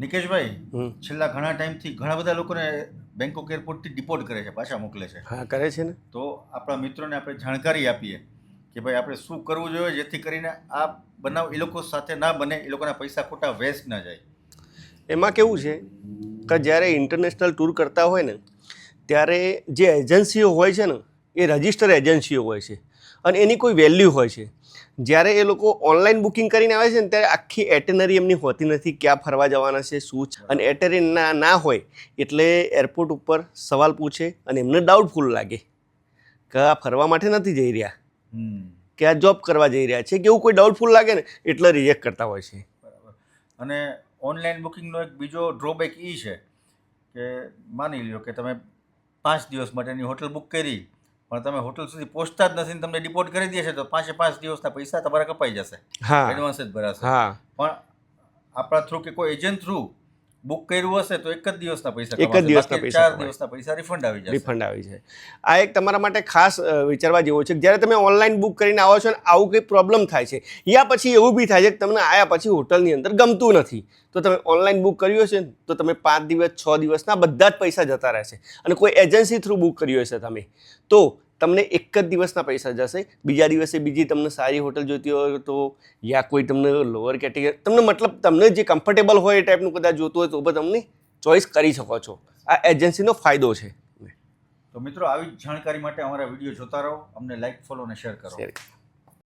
નિકેશભાઈ, છેલ્લા ઘણા ટાઈમથી ઘણા બધા લોકોને બેંકોક એરપોર્ટથી ડિપોર્ટ કરે છે, પાછા મોકલે છે. હા, કરે છે ને. તો આપણા મિત્રોને આપણે જાણકારી આપીએ કે ભાઈ આપણે શું કરવું જોઈએ જેથી કરીને આ બનાવ એ લોકો સાથે ના બને, એ લોકોના પૈસા ખોટા વેસ્ટ ના જાય. એમાં કેવું છે કે જ્યારે ઇન્ટરનેશનલ ટૂર કરતા હોય ને ત્યારે જે એજન્સીઓ હોય છે ને એ રજિસ્ટર એજન્સીઓ હોય છે અને એની કોઈ વેલ્યુ હોય છે. જ્યારે એ લોકો ઓનલાઈન બુકિંગ કરીને આવે છે ને ત્યારે આખી એટેનરી એમની હોતી નથી, ક્યાં ફરવા જવાના છે, શું છે. અને એટેનરી ના હોય એટલે એરપોર્ટ ઉપર સવાલ પૂછે અને એમને ડાઉટફુલ લાગે કે આ ફરવા માટે નથી જઈ રહ્યા, કે આ જોબ કરવા જઈ રહ્યા છે, કે એવું કોઈ ડાઉટફુલ લાગે ને એટલે રિજેક્ટ કરતા હોય છે. બરાબર. અને ઓનલાઈન બુકિંગનો એક બીજો ડ્રોબેક એ છે કે માની લ્યો કે તમે 5 દિવસ માટેની હોટલ બુક કરી પણ તમે હોટલ સુધી પહોંચતા જ નથી ને તમને ડિપોર્ટ કરી દે છે તો 5 દિવસના પૈસા તમારા કપાઈ જશે. હા, એડવાન્સ જ ભરાશે. હા. પણ આપણા થ્રુ કે કોઈ એજન્ટ થ્રુ બુક કર્યું હશે તો એક જ દિવસના પૈસા એક જ કમાશે, દિવસના બાકી પૈસા 4 દિવસના પૈસા રિફંડ આવી જશે. રિફંડ આવી જાય. આ એક તમારા માટે ખાસ વિચારવા જેવો છે. જ્યારે તમે ઓનલાઈન બુક કરીને આવો છો ને આવું કંઈ પ્રોબ્લેમ થાય છે, યા પછી એવું બી થાય છે કે તમને આવ્યા પછી હોટલની અંદર ગમતું નથી, તો તમે ઓનલાઈન બુક કર્યું હશે ને તો તમે 5 દિવસ 6 દિવસના બધા જ પૈસા જતા રહેશે. અને કોઈ એજન્સી થ્રુ બુક કર્યું હશે તમે તો તમને એક જ દિવસના પૈસા જશે. બીજા દિવસે બીજી તમને સારી હોટલ જોઈતી હોય તો યા કોઈ તમને લોઅર કેટેગરી, તમને મતલબ તમને જે કમ્ફર્ટેબલ હોય એ ટાઈપનું કદાચ જોતું હોય તો પણ તમને ચોઈસ કરી શકો છો. આ એજન્સીનો ફાયદો છે. તો મિત્રો, આવી જાણકારી માટે અમારા વિડીયો જોતા રહો, અમને લાઈક, ફોલો અને શેર કરો.